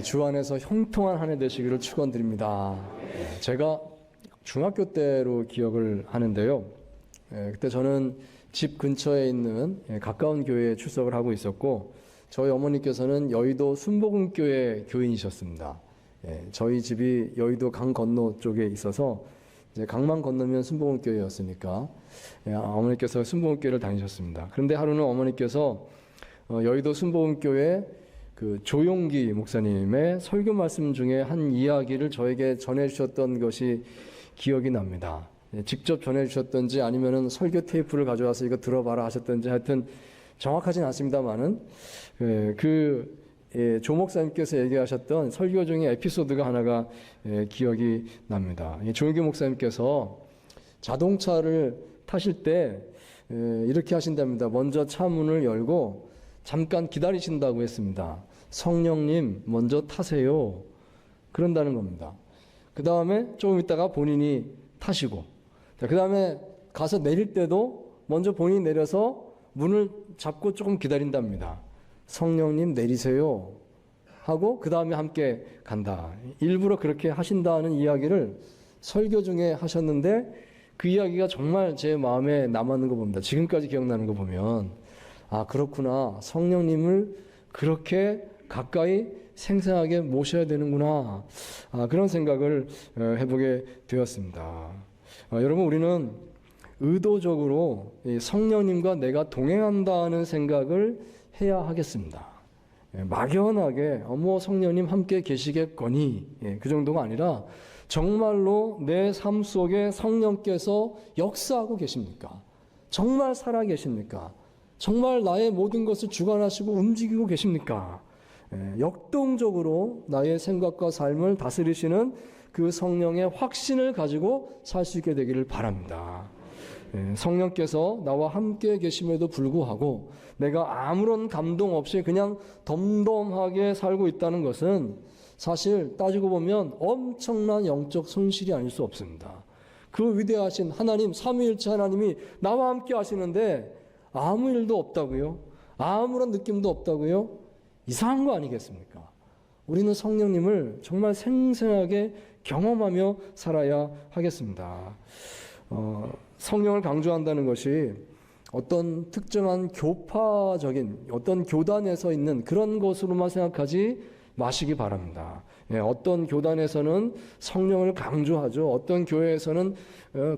주 안에서 형통한 한 해 되시기를 축원드립니다. 제가 중학교 때로 기억을 하는데요. 그때 저는 집 근처에 있는 가까운 교회에 출석을 하고 있었고, 저희 어머니께서는 여의도 순복음교회 교인이셨습니다. 저희 집이 여의도 강 건너 쪽에 있어서 이제 강만 건너면 순복음교회였으니까 어머니께서 순복음교회를 다니셨습니다. 그런데 하루는 어머니께서 여의도 순복음교회 그 조용기 목사님의 설교 말씀 중에 한 이야기를 저에게 전해주셨던 것이 기억이 납니다. 직접 전해주셨던지 아니면은 설교 테이프를 가져와서 이거 들어봐라 하셨던지 하여튼 정확하진 않습니다만은 조 목사님께서 얘기하셨던 설교 중에 에피소드가 하나가 기억이 납니다. 조용기 목사님께서 자동차를 타실 때 이렇게 하신답니다. 먼저 차 문을 열고 잠깐 기다리신다고 했습니다. 성령님 먼저 타세요. 그런다는 겁니다. 그 다음에 조금 있다가 본인이 타시고, 그 다음에 가서 내릴 때도 먼저 본인이 내려서 문을 잡고 조금 기다린답니다. 성령님 내리세요 하고 그 다음에 함께 간다. 일부러 그렇게 하신다는 이야기를 설교 중에 하셨는데 그 이야기가 정말 제 마음에 남아있는 거 봅니다. 지금까지 기억나는 거 보면 아, 그렇구나. 성령님을 그렇게 가까이 생생하게 모셔야 되는구나. 그런 생각을 해보게 되었습니다. 여러분, 우리는 의도적으로 성령님과 내가 동행한다는 생각을 해야 하겠습니다. 막연하게 뭐 성령님 함께 계시겠거니 그 정도가 아니라 정말로 내 삶 속에 성령께서 역사하고 계십니까? 정말 살아 계십니까? 정말 나의 모든 것을 주관하시고 움직이고 계십니까? 역동적으로 나의 생각과 삶을 다스리시는 그 성령의 확신을 가지고 살 수 있게 되기를 바랍니다. 성령께서 나와 함께 계심에도 불구하고 내가 아무런 감동 없이 그냥 덤덤하게 살고 있다는 것은 사실 따지고 보면 엄청난 영적 손실이 아닐 수 없습니다. 그 위대하신 하나님, 삼위일체 하나님이 나와 함께 하시는데 아무 일도 없다고요? 아무런 느낌도 없다고요? 이상한 거 아니겠습니까? 우리는 성령님을 정말 생생하게 경험하며 살아야 하겠습니다. 성령을 강조한다는 것이 어떤 특정한 교파적인 어떤 교단에서 있는 그런 것으로만 생각하지 마시기 바랍니다. 어떤 교단에서는 성령을 강조하죠. 어떤 교회에서는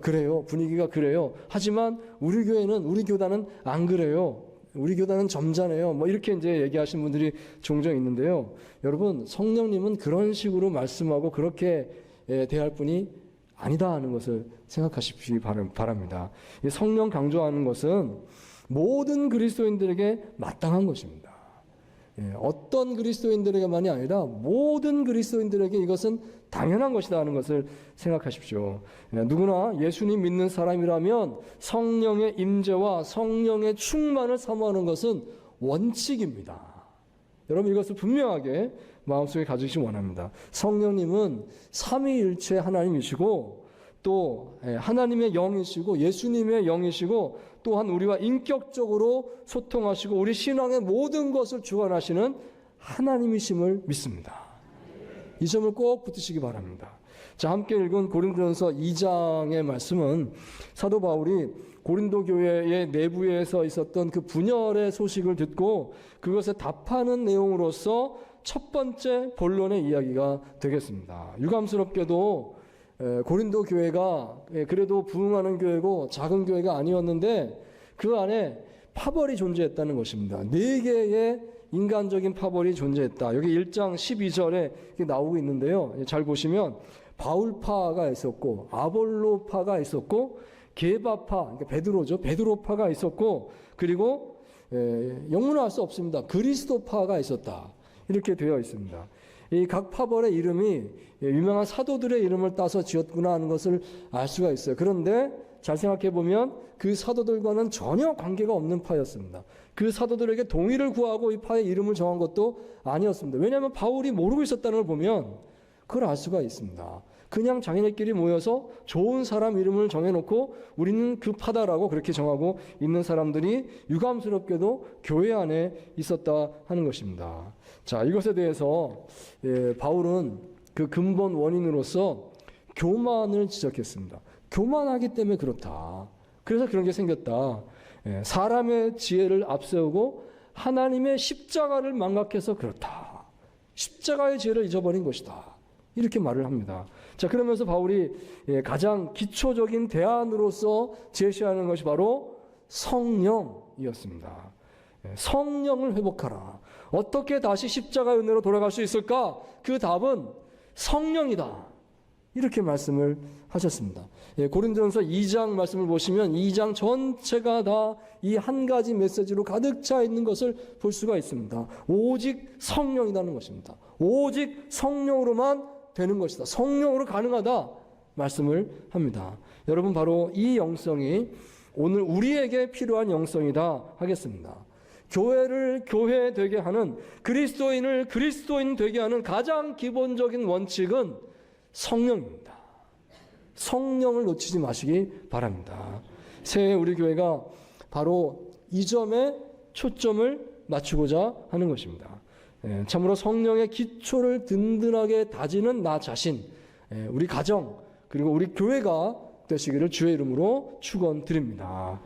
그래요. 분위기가 그래요. 하지만 우리 교회는, 우리 교단은 안 그래요. 우리 교단은 점잖아요. 뭐 이렇게 이제 얘기하시는 분들이 종종 있는데요. 여러분, 성령님은 그런 식으로 말씀하고 그렇게 대할 분이 아니다 하는 것을 생각하시기 바랍니다. 성령 강조하는 것은 모든 그리스도인들에게 마땅한 것입니다. 어떤 그리스도인들에게만이 아니라 모든 그리스도인들에게 이것은 당연한 것이다 하는 것을 생각하십시오. 누구나 예수님 믿는 사람이라면 성령의 임재와 성령의 충만을 사모하는 것은 원칙입니다. 여러분, 이것을 분명하게 마음속에 가지시기 원합니다. 성령님은 삼위일체 하나님이시고 또 하나님의 영이시고 예수님의 영이시고 또한 우리와 인격적으로 소통하시고 우리 신앙의 모든 것을 주관하시는 하나님이심을 믿습니다. 이 점을 꼭 붙으시기 바랍니다. 자, 함께 읽은 고린도전서 2장의 말씀은 사도 바울이 고린도 교회의 내부에서 있었던 그 분열의 소식을 듣고 그것에 답하는 내용으로서 첫 번째 본론의 이야기가 되겠습니다. 유감스럽게도 고린도 교회가 그래도 부흥하는 교회고 작은 교회가 아니었는데 그 안에 파벌이 존재했다는 것입니다. 4개의 인간적인 파벌이 존재했다. 여기 1장 12절에 나오고 있는데요. 잘 보시면 바울파가 있었고 아볼로파가 있었고 게바파, 그러니까 베드로죠. 베드로파가 있었고 그리고 영문화할 수 없습니다. 그리스도파가 있었다. 이렇게 되어 있습니다. 이 각 파벌의 이름이 유명한 사도들의 이름을 따서 지었구나 하는 것을 알 수가 있어요. 그런데 잘 생각해 보면 그 사도들과는 전혀 관계가 없는 파였습니다. 그 사도들에게 동의를 구하고 이 파의 이름을 정한 것도 아니었습니다. 왜냐하면 바울이 모르고 있었다는 걸 보면 그걸 알 수가 있습니다. 그냥 자기네끼리 모여서 좋은 사람 이름을 정해놓고 우리는 급하다라고 그렇게 정하고 있는 사람들이 유감스럽게도 교회 안에 있었다 하는 것입니다. 자, 이것에 대해서 바울은 그 근본 원인으로서 교만을 지적했습니다. 교만하기 때문에 그렇다. 그래서 그런 게 생겼다. 사람의 지혜를 앞세우고 하나님의 십자가를 망각해서 그렇다. 십자가의 지혜를 잊어버린 것이다. 이렇게 말을 합니다. 자, 그러면서 바울이 가장 기초적인 대안으로서 제시하는 것이 바로 성령이었습니다. 성령을 회복하라. 어떻게 다시 십자가의 은혜로 돌아갈 수 있을까? 그 답은 성령이다. 이렇게 말씀을 하셨습니다. 고린도전서 2장 말씀을 보시면 2장 전체가 다 이 한 가지 메시지로 가득 차 있는 것을 볼 수가 있습니다. 오직 성령이라는 것입니다. 오직 성령으로만 되는 것이다. 성령으로 가능하다 말씀을 합니다. 여러분, 바로 이 영성이 오늘 우리에게 필요한 영성이다 하겠습니다. 교회를 교회 되게 하는, 그리스도인을 그리스도인 되게 하는 가장 기본적인 원칙은 성령입니다. 성령을 놓치지 마시기 바랍니다. 새해 우리 교회가 바로 이 점에 초점을 맞추고자 하는 것입니다. 참으로 성령의 기초를 든든하게 다지는 나 자신, 우리 가정, 그리고 우리 교회가 되시기를 주의 이름으로 축원드립니다.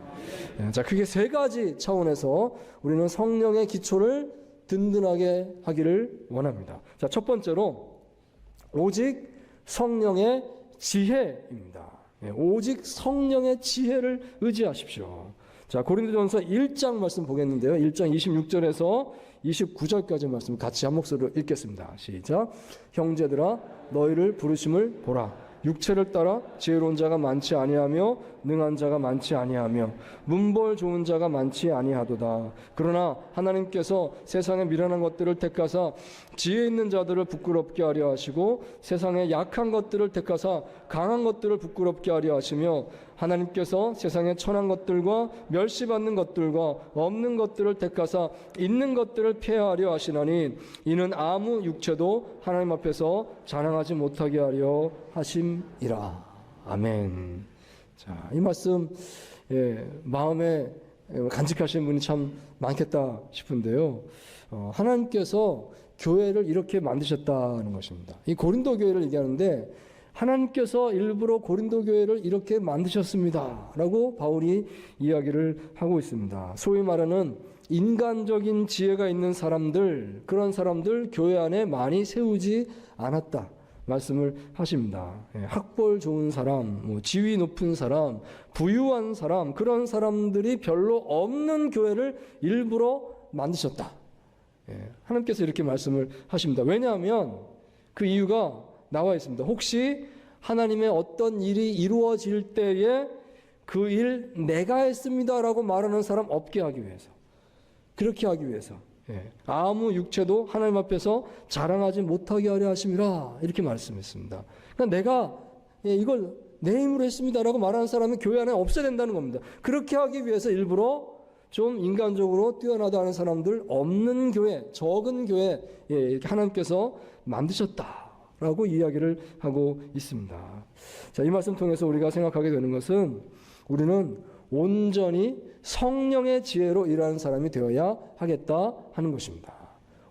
자, 크게 세 가지 차원에서 우리는 성령의 기초를 든든하게 하기를 원합니다. 자, 첫 번째로 오직 성령의 지혜입니다. 오직 성령의 지혜를 의지하십시오. 자, 고린도전서 1장 말씀 보겠는데요. 1장 26절에서 29절까지 말씀 같이 한 목소리로 읽겠습니다. 시작. 형제들아, 너희를 부르심을 보라. 육체를 따라 지혜로운 자가 많지 아니하며 능한 자가 많지 아니하며 문벌 좋은 자가 많지 아니하도다. 그러나 하나님께서 세상의 미련한 것들을 택하사 지혜 있는 자들을 부끄럽게 하려 하시고 세상의 약한 것들을 택하사 강한 것들을 부끄럽게 하려 하시며 하나님께서 세상의 천한 것들과 멸시받는 것들과 없는 것들을 택하사 있는 것들을 폐하려 하시나니 이는 아무 육체도 하나님 앞에서 자랑하지 못하게 하려 하심이라. 아멘. 자, 이 말씀 마음에 간직하시는 분이 참 많겠다 싶은데요. 하나님께서 교회를 이렇게 만드셨다는 것입니다. 이 고린도 교회를 얘기하는데 하나님께서 일부러 고린도 교회를 이렇게 만드셨습니다 라고 바울이 이야기를 하고 있습니다. 소위 말하는 인간적인 지혜가 있는 사람들, 그런 사람들 교회 안에 많이 세우지 않았다 말씀을 하십니다. 학벌 좋은 사람, 지위 높은 사람, 부유한 사람, 그런 사람들이 별로 없는 교회를 일부러 만드셨다. 하나님께서 이렇게 말씀을 하십니다. 왜냐하면 그 이유가 나와 있습니다. 혹시 하나님의 어떤 일이 이루어질 때에 그 일 내가 했습니다라고 말하는 사람 없게 하기 위해서, 그렇게 하기 위해서 아무 육체도 하나님 앞에서 자랑하지 못하게 하려 하심이라 이렇게 말씀했습니다. 그러니까 내가 이걸 내 힘으로 했습니다라고 말하는 사람이 교회 안에 없어야 된다는 겁니다. 그렇게 하기 위해서 일부러 좀 인간적으로 뛰어나다 하는 사람들 없는 교회, 적은 교회 이렇게 하나님께서 만드셨다라고 이야기를 하고 있습니다. 자, 이 말씀 통해서 우리가 생각하게 되는 것은 우리는 온전히 성령의 지혜로 일하는 사람이 되어야 하겠다 하는 것입니다.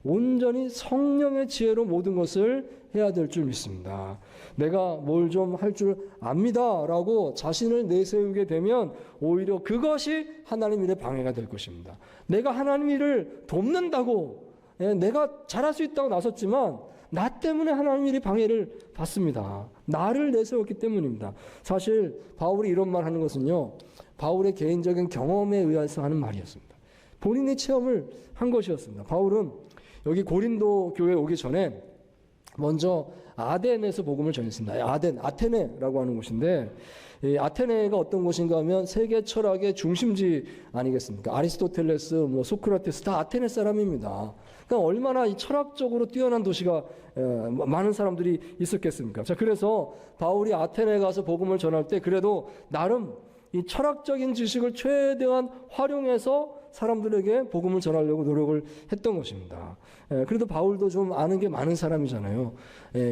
온전히 성령의 지혜로 모든 것을 해야 될 줄 믿습니다. 내가 뭘 좀 할 줄 압니다라고 자신을 내세우게 되면 오히려 그것이 하나님 일에 방해가 될 것입니다. 내가 하나님 일을 돕는다고 내가 잘할 수 있다고 나섰지만 나 때문에 하나님 일이 방해를 받습니다. 나를 내세웠기 때문입니다. 사실 바울이 이런 말 하는 것은요, 바울의 개인적인 경험에 의해서 하는 말이었습니다. 본인의 체험을 한 것이었습니다. 바울은 여기 고린도 교회에 오기 전에 먼저 아덴에서 복음을 전했습니다. 아테네라고 하는 곳인데, 이 아테네가 어떤 곳인가 하면 세계 철학의 중심지 아니겠습니까? 아리스토텔레스, 소크라테스 다 아테네 사람입니다. 그러니까 얼마나 이 철학적으로 뛰어난 도시가 많은 사람들이 있었겠습니까? 자, 그래서 바울이 아테네에 가서 복음을 전할 때 그래도 나름 이 철학적인 지식을 최대한 활용해서 사람들에게 복음을 전하려고 노력을 했던 것입니다. 그래도 바울도 좀 아는 게 많은 사람이잖아요.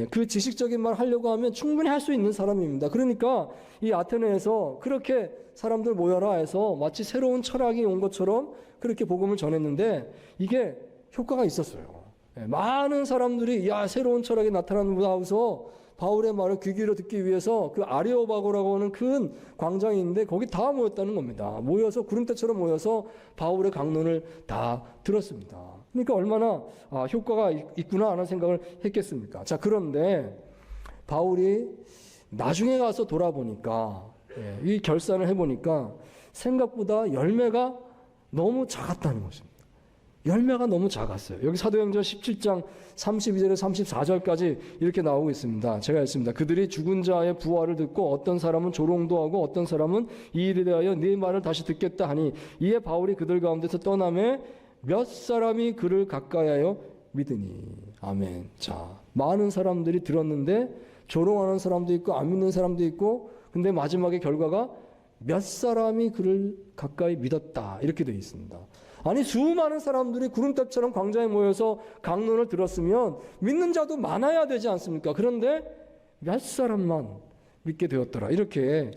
그 지식적인 말 하려고 하면 충분히 할 수 있는 사람입니다. 그러니까 이 아테네에서 그렇게 사람들 모여라 해서 마치 새로운 철학이 온 것처럼 그렇게 복음을 전했는데 이게 효과가 있었어요. 많은 사람들이 야 새로운 철학이 나타나는구나 하고서 바울의 말을 귀 기울여 듣기 위해서 그 아레오바고라고 하는 큰 광장이 있는데 거기 다 모였다는 겁니다. 모여서 구름대처럼 모여서 바울의 강론을 다 들었습니다. 그러니까 얼마나 효과가 있구나 하는 생각을 했겠습니까? 자, 그런데 바울이 나중에 가서 돌아보니까 이 결산을 해보니까 생각보다 열매가 너무 작았다는 것입니다. 열매가 너무 작았어요. 여기 사도행전 17장 32절에서 34절까지 이렇게 나오고 있습니다. 제가 했습니다. 그들이 죽은 자의 부활을 듣고 어떤 사람은 조롱도 하고 어떤 사람은 이 일에 대하여 네 말을 다시 듣겠다 하니 이에 바울이 그들 가운데서 떠나매 몇 사람이 그를 가까이하여 믿으니. 아멘. 자, 많은 사람들이 들었는데 조롱하는 사람도 있고 안 믿는 사람도 있고 근데 마지막에 결과가 몇 사람이 그를 가까이 믿었다 이렇게 되어 있습니다. 아니 수많은 사람들이 구름탑처럼 광장에 모여서 강론을 들었으면 믿는 자도 많아야 되지 않습니까? 그런데 몇 사람만 믿게 되었더라 이렇게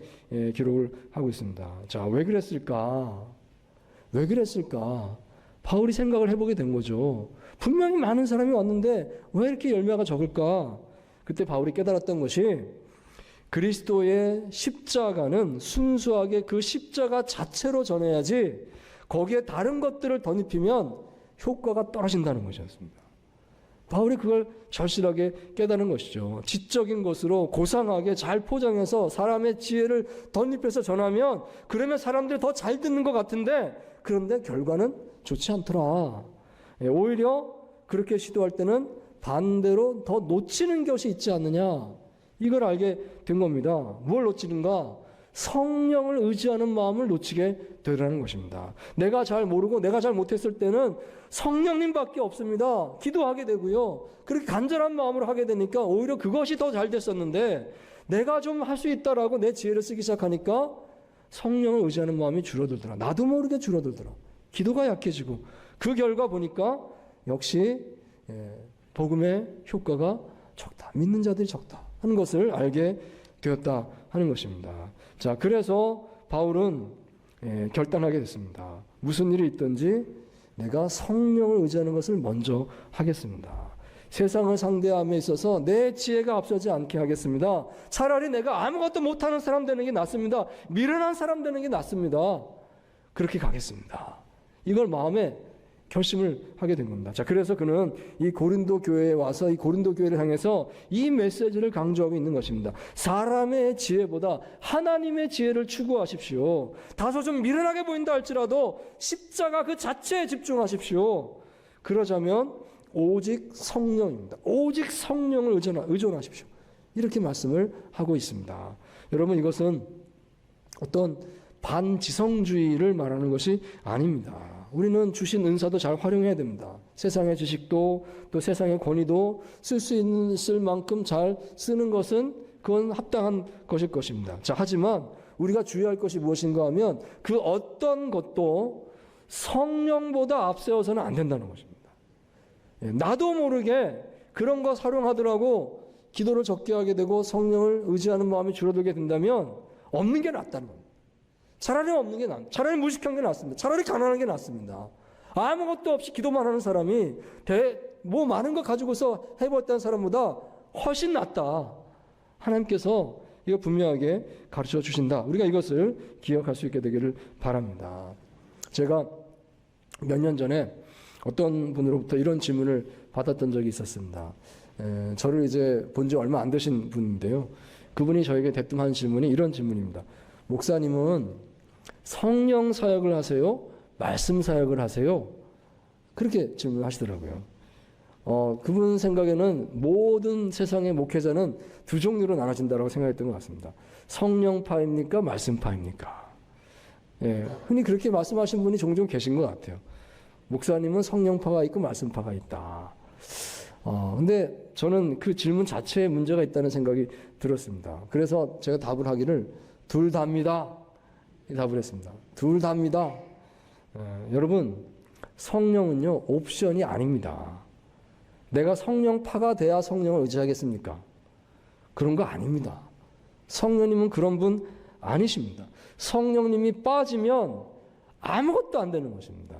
기록을 하고 있습니다. 자, 왜 그랬을까? 왜 그랬을까? 바울이 생각을 해보게 된 거죠. 분명히 많은 사람이 왔는데 왜 이렇게 열매가 적을까? 그때 바울이 깨달았던 것이 그리스도의 십자가는 순수하게 그 십자가 자체로 전해야지 거기에 다른 것들을 덧입히면 효과가 떨어진다는 것이었습니다. 바울이 그걸 절실하게 깨달은 것이죠. 지적인 것으로 고상하게 잘 포장해서 사람의 지혜를 덧입혀서 전하면 그러면 사람들이 더 잘 듣는 것 같은데 그런데 결과는 좋지 않더라. 오히려 그렇게 시도할 때는 반대로 더 놓치는 것이 있지 않느냐. 이걸 알게 된 겁니다. 뭘 놓치는가? 성령을 의지하는 마음을 놓치게 되라는 것입니다. 내가 잘 모르고 내가 잘 못했을 때는 성령님밖에 없습니다. 기도하게 되고요. 그렇게 간절한 마음으로 하게 되니까 오히려 그것이 더 잘 됐었는데 내가 좀 할 수 있다라고 내 지혜를 쓰기 시작하니까 성령을 의지하는 마음이 줄어들더라. 나도 모르게 줄어들더라. 기도가 약해지고 그 결과 보니까 역시 복음의 효과가 적다. 믿는 자들이 적다 하는 것을 알게 되었다 하는 것입니다. 자, 그래서 바울은 결단하게 됐습니다. 무슨 일이 있든지 내가 성령을 의지하는 것을 먼저 하겠습니다. 세상을 상대함에 있어서 내 지혜가 앞서지 않게 하겠습니다. 차라리 내가 아무것도 못하는 사람 되는 게 낫습니다. 미련한 사람 되는 게 낫습니다. 그렇게 가겠습니다. 이걸 마음에 결심을 하게 된 겁니다. 자, 그래서 그는 이 고린도 교회에 와서 이 고린도 교회를 향해서 이 메시지를 강조하고 있는 것입니다. 사람의 지혜보다 하나님의 지혜를 추구하십시오. 다소 좀 미련하게 보인다 할지라도 십자가 그 자체에 집중하십시오. 그러자면 오직 성령입니다. 오직 성령을 의존하십시오. 이렇게 말씀을 하고 있습니다. 여러분, 이것은 어떤 반지성주의를 말하는 것이 아닙니다. 우리는 주신 은사도 잘 활용해야 됩니다. 세상의 지식도 또 세상의 권위도 쓸 만큼 잘 쓰는 것은 그건 합당한 것일 것입니다. 자, 하지만 우리가 주의할 것이 무엇인가 하면 그 어떤 것도 성령보다 앞세워서는 안 된다는 것입니다. 나도 모르게 그런 거 활용하더라고 기도를 적게 하게 되고 성령을 의지하는 마음이 줄어들게 된다면 없는 게 낫다는 겁니다. 차라리 없는 게 낫습니다. 차라리 무식한 게 낫습니다. 차라리 가난한 게 낫습니다. 아무것도 없이 기도만 하는 사람이 뭐 많은 거 가지고서 해봤다는 사람보다 훨씬 낫다. 하나님께서 이거 분명하게 가르쳐 주신다. 우리가 이것을 기억할 수 있게 되기를 바랍니다. 제가 몇 년 전에 어떤 분으로부터 이런 질문을 받았던 적이 있었습니다. 저를 이제 본 지 얼마 안 되신 분인데요. 그분이 저에게 대뜸한 질문이 이런 질문입니다. 목사님은 성령 사역을 하세요? 말씀 사역을 하세요? 그렇게 질문을 하시더라고요. 그분 생각에는 모든 세상의 목회자는 두 종류로 나눠진다고 생각했던 것 같습니다. 성령파입니까? 말씀파입니까? 흔히 그렇게 말씀하신 분이 종종 계신 것 같아요. 목사님은 성령파가 있고 말씀파가 있다. 근데 저는 그 질문 자체에 문제가 있다는 생각이 들었습니다. 그래서 제가 답을 하기를 둘 다입니다. 답을 했습니다. 둘 다입니다. 여러분, 성령은요, 옵션이 아닙니다. 내가 성령파가 돼야 성령을 의지하겠습니까? 그런 거 아닙니다. 성령님은 그런 분 아니십니다. 성령님이 빠지면 아무것도 안 되는 것입니다.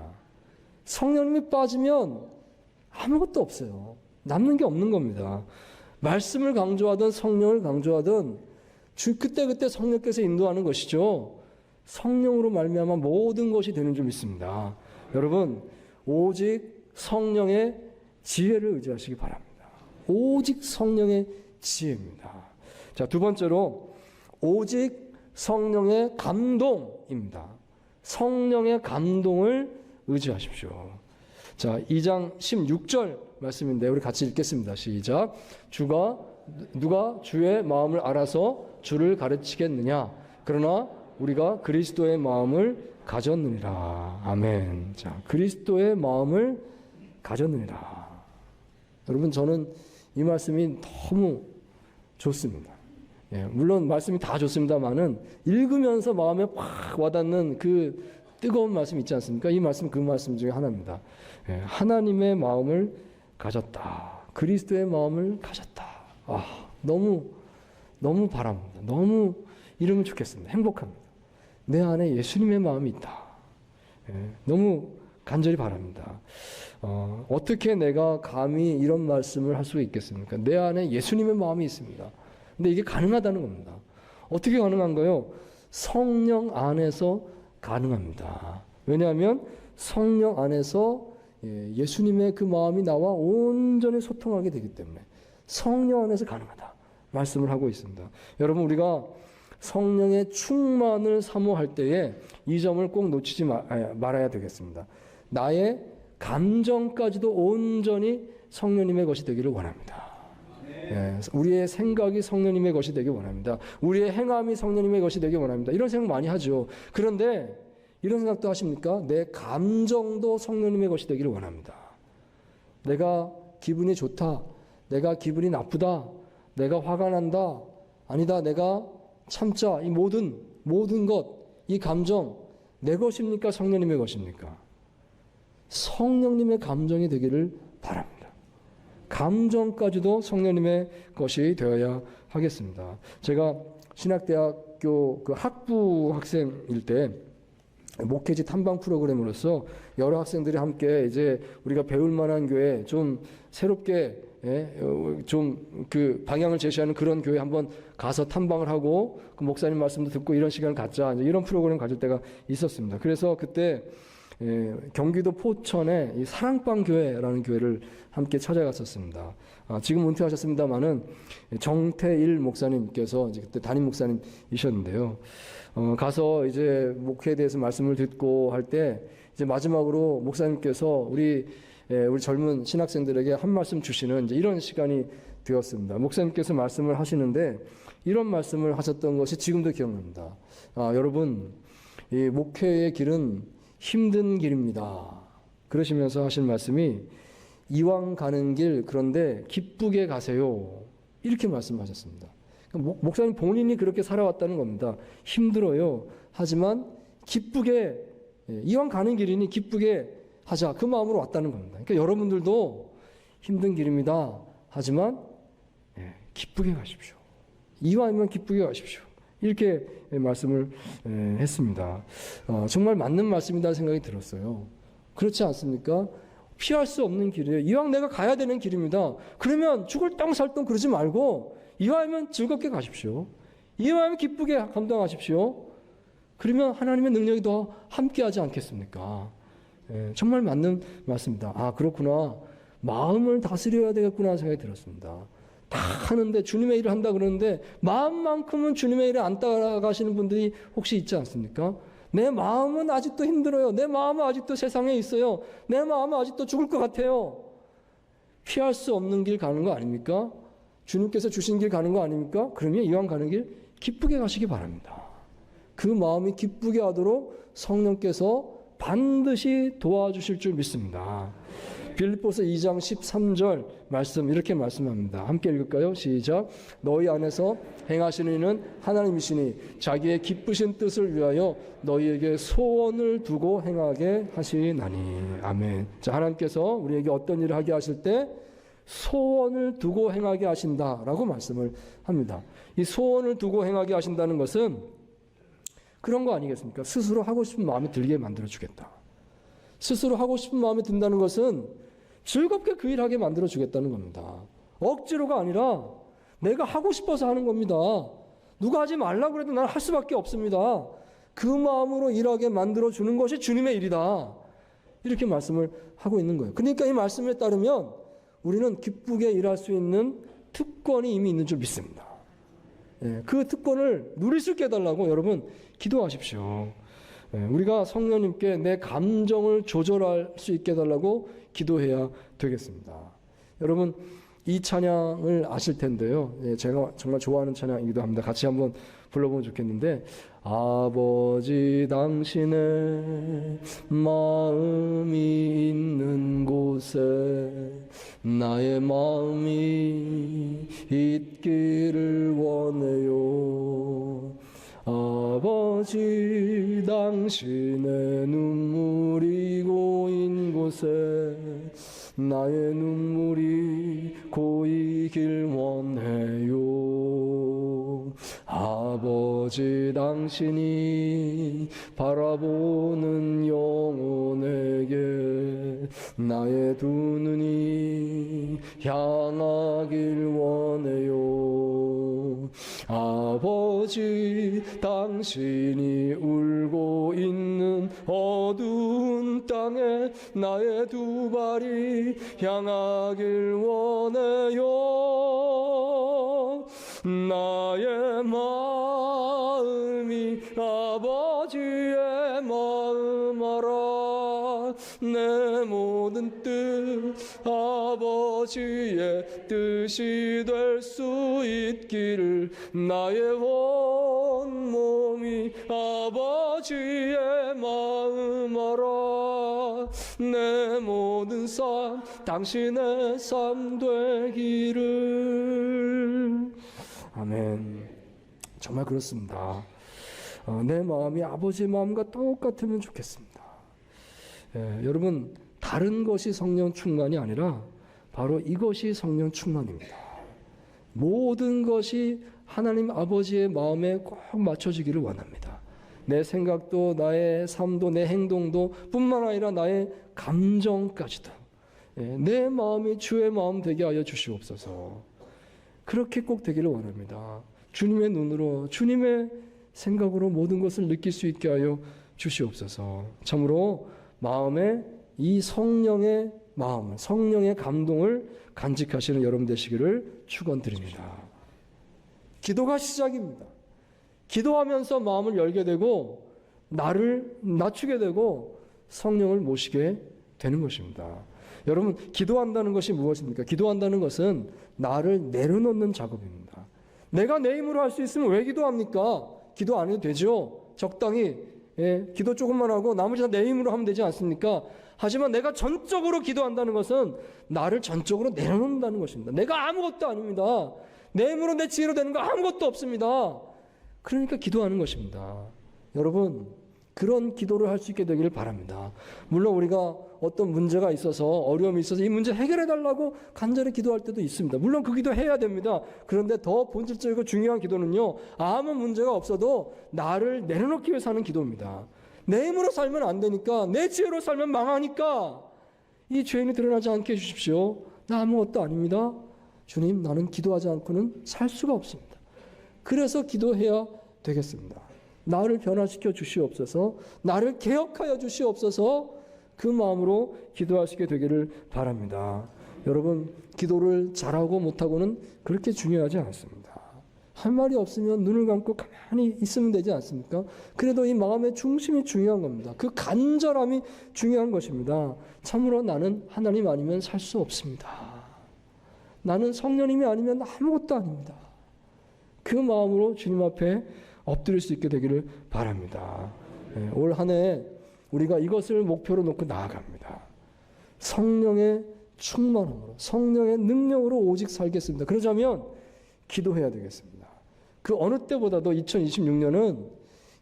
성령님이 빠지면 아무것도 없어요. 남는 게 없는 겁니다. 말씀을 강조하든 성령을 강조하든 그때그때 성령께서 인도하는 것이죠. 성령으로 말미암아 모든 것이 되는 줄 믿습니다. 여러분, 오직 성령의 지혜를 의지하시기 바랍니다. 오직 성령의 지혜입니다. 자, 두 번째로 오직 성령의 감동입니다. 성령의 감동을 의지하십시오. 자, 2장 16절 말씀인데 우리 같이 읽겠습니다. 시작. 누가 주의 마음을 알아서 주를 가르치겠느냐? 그러나 우리가 그리스도의 마음을 가졌느니라. 아멘. 자, 그리스도의 마음을 가졌느니라. 여러분, 저는 이 말씀이 너무 좋습니다. 물론 말씀이 다 좋습니다만은 읽으면서 마음에 팍 와닿는 그 뜨거운 말씀 있지 않습니까? 이 말씀 그 말씀 중에 하나입니다. 하나님의 마음을 가졌다. 그리스도의 마음을 가졌다. 너무 바랍니다. 너무 이러면 좋겠습니다. 행복합니다. 내 안에 예수님의 마음이 있다. 너무 간절히 바랍니다. 어떻게 내가 감히 이런 말씀을 할 수 있겠습니까? 내 안에 예수님의 마음이 있습니다. 근데 이게 가능하다는 겁니다. 어떻게 가능한가요? 성령 안에서 가능합니다. 왜냐하면 성령 안에서 예수님의 그 마음이 나와 온전히 소통하게 되기 때문에 성령 안에서 가능하다 말씀을 하고 있습니다. 여러분, 우리가 성령의 충만을 사모할 때에 이 점을 꼭 놓치지 말아야 되겠습니다. 나의 감정까지도 온전히 성령님의 것이 되기를 원합니다. 우리의 생각이 성령님의 것이 되기 원합니다. 우리의 행함이 성령님의 것이 되기 원합니다. 이런 생각 많이 하죠. 그런데 이런 생각도 하십니까? 내 감정도 성령님의 것이 되기를 원합니다. 내가 기분이 좋다, 내가 기분이 나쁘다, 내가 화가 난다, 아니다, 내가 참자, 이 모든 것, 이 감정 내 것입니까? 성령님의 것입니까? 성령님의 감정이 되기를 바랍니다. 감정까지도 성령님의 것이 되어야 하겠습니다. 제가 신학대학교 그 학부 학생일 때 목회지 탐방 프로그램으로서 여러 학생들이 함께 이제 우리가 배울 만한 교회 좀 새롭게 좀 그 방향을 제시하는 그런 교회 한번 가서 탐방을 하고 그 목사님 말씀도 듣고 이런 시간을 갖자, 이런 프로그램 가질 때가 있었습니다. 그래서 그때 경기도 포천에 이 사랑방 교회라는 교회를 함께 찾아갔었습니다. 지금 은퇴하셨습니다만은 정태일 목사님께서 이제 그때 담임 목사님이셨는데요. 가서 이제 목회에 대해서 말씀을 듣고 할 때 이제 마지막으로 목사님께서 우리 젊은 신학생들에게 한 말씀 주시는 이제 이런 시간이 되었습니다. 목사님께서 말씀을 하시는데 이런 말씀을 하셨던 것이 지금도 기억납니다. 여러분, 이 목회의 길은 힘든 길입니다. 그러시면서 하신 말씀이 이왕 가는 길 그런데 기쁘게 가세요. 이렇게 말씀하셨습니다. 목사님 본인이 그렇게 살아왔다는 겁니다. 힘들어요. 하지만 기쁘게, 이왕 가는 길이니 기쁘게 하자, 그 마음으로 왔다는 겁니다. 그러니까 여러분들도 힘든 길입니다. 하지만 기쁘게 가십시오. 이왕이면 기쁘게 가십시오. 이렇게 말씀을 했습니다. 정말 맞는 말씀이다 생각이 들었어요. 그렇지 않습니까? 피할 수 없는 길이에요. 이왕 내가 가야 되는 길입니다. 그러면 죽을 똥살똥 그러지 말고 이왕이면 즐겁게 가십시오. 이왕이면 기쁘게 감당하십시오. 그러면 하나님의 능력이 더 함께하지 않겠습니까? 정말 맞는 말씀입니다. 그렇구나. 마음을 다스려야 되겠구나 생각이 들었습니다. 다 하는데 주님의 일을 한다 그러는데 마음만큼은 주님의 일을 안 따라가시는 분들이 혹시 있지 않습니까? 내 마음은 아직도 힘들어요. 내 마음은 아직도 세상에 있어요. 내 마음은 아직도 죽을 것 같아요. 피할 수 없는 길 가는 거 아닙니까? 주님께서 주신 길 가는 거 아닙니까? 그러면 이왕 가는 길 기쁘게 가시기 바랍니다. 그 마음이 기쁘게 하도록 성령께서 반드시 도와주실 줄 믿습니다. 빌립보서 2장 13절 말씀 이렇게 말씀합니다. 함께 읽을까요? 시작. 너희 안에서 행하시는 이는 하나님이시니 자기의 기쁘신 뜻을 위하여 너희에게 소원을 두고 행하게 하시나니. 아멘. 자, 하나님께서 우리에게 어떤 일을 하게 하실 때 소원을 두고 행하게 하신다라고 말씀을 합니다. 이 소원을 두고 행하게 하신다는 것은 그런 거 아니겠습니까? 스스로 하고 싶은 마음이 들게 만들어주겠다. 스스로 하고 싶은 마음이 든다는 것은 즐겁게 그 일을 하게 만들어주겠다는 겁니다. 억지로가 아니라 내가 하고 싶어서 하는 겁니다. 누가 하지 말라고 그래도 나는 할 수밖에 없습니다. 그 마음으로 일하게 만들어주는 것이 주님의 일이다. 이렇게 말씀을 하고 있는 거예요. 그러니까 이 말씀에 따르면 우리는 기쁘게 일할 수 있는 특권이 이미 있는 줄 믿습니다. 그 특권을 누릴 수 있게 해달라고 여러분 기도하십시오. 우리가 성령님께 내 감정을 조절할 수 있게 해달라고 기도해야 되겠습니다. 여러분 이 찬양을 아실 텐데요. 제가 정말 좋아하는 찬양이기도 합니다. 같이 한번 불러보면 좋겠는데, 아버지 당신의 마음이 있는 곳에 나의 마음이 있기를 원해요. 아버지 당신의 눈물이 고인 곳에 나의 눈물이 고이길 원해요. 아버지 당신이 바라보는 영혼에게 나의 두 눈이 향하길 원해요. 아버지 당신이 울고 있는 어두운 땅에 나의 두 발이 향하길 원해요. 나의 마음이 아버지의 마음 알아. 내 모든 뜻 아버지의 뜻이 될 수 있기를 나의 온 몸이 아버지의 마음 알아. 내 모든 삶 당신의 삶 되기를. 아멘. 정말 그렇습니다. 내 마음이 아버지의 마음과 똑같으면 좋겠습니다. 여러분 다른 것이 성령 충만이 아니라 바로 이것이 성령 충만입니다. 모든 것이 하나님 아버지의 마음에 꼭 맞춰지기를 원합니다. 내 생각도 나의 삶도 내 행동도 뿐만 아니라 나의 감정까지도 내 마음이 주의 마음 되게 하여 주시옵소서. 그렇게 꼭 되기를 원합니다. 주님의 눈으로 주님의 생각으로 모든 것을 느낄 수 있게 하여 주시옵소서. 참으로 마음에 이 성령의 마음, 성령의 감동을 간직하시는 여러분 되시기를 축원드립니다. 기도가 시작입니다. 기도하면서 마음을 열게 되고 나를 낮추게 되고 성령을 모시게 되는 것입니다. 여러분 기도한다는 것이 무엇입니까? 기도한다는 것은 나를 내려놓는 작업입니다. 내가 내 힘으로 할 수 있으면 왜 기도합니까? 기도 안 해도 되죠. 적당히 기도 조금만 하고 나머지 다 내 힘으로 하면 되지 않습니까? 하지만 내가 전적으로 기도한다는 것은 나를 전적으로 내려놓는다는 것입니다. 내가 아무것도 아닙니다. 내 힘으로 내 지혜로 되는 거 아무것도 없습니다. 그러니까 기도하는 것입니다. 여러분 그런 기도를 할 수 있게 되기를 바랍니다. 물론 우리가 어떤 문제가 있어서 어려움이 있어서 이 문제 해결해 달라고 간절히 기도할 때도 있습니다. 물론 그 기도 해야 됩니다. 그런데 더 본질적이고 중요한 기도는요, 아무 문제가 없어도 나를 내려놓기 위해서 하는 기도입니다. 내 힘으로 살면 안 되니까, 내 지혜로 살면 망하니까 이 죄인이 드러나지 않게 해주십시오. 나 아무것도 아닙니다. 주님, 나는 기도하지 않고는 살 수가 없습니다. 그래서 기도해야 되겠습니다. 나를 변화시켜 주시옵소서, 나를 개혁하여 주시옵소서. 그 마음으로 기도하시게 되기를 바랍니다. 여러분 기도를 잘하고 못하고는 그렇게 중요하지 않습니다. 할 말이 없으면 눈을 감고 가만히 있으면 되지 않습니까? 그래도 이 마음의 중심이 중요한 겁니다. 그 간절함이 중요한 것입니다. 참으로 나는 하나님 아니면 살 수 없습니다. 나는 성령님이 아니면 아무것도 아닙니다. 그 마음으로 주님 앞에 엎드릴 수 있게 되기를 바랍니다. 올 한 해 우리가 이것을 목표로 놓고 나아갑니다. 성령의 충만함으로, 성령의 능력으로 오직 살겠습니다. 그러자면 기도해야 되겠습니다. 그 어느 때보다도 2026년은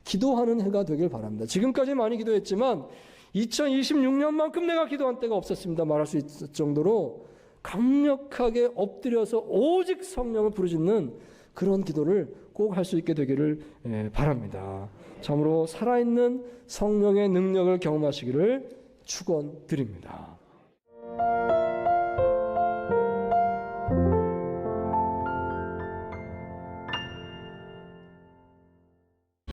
기도하는 해가 되길 바랍니다. 지금까지 많이 기도했지만 2026년만큼 내가 기도한 때가 없었습니다 말할 수 있을 정도로 강력하게 엎드려서 오직 성령을 부르짖는 그런 기도를 꼭 할 수 있게 되기를 바랍니다. 참으로 살아있는 성령의 능력을 경험하시기를 축원드립니다.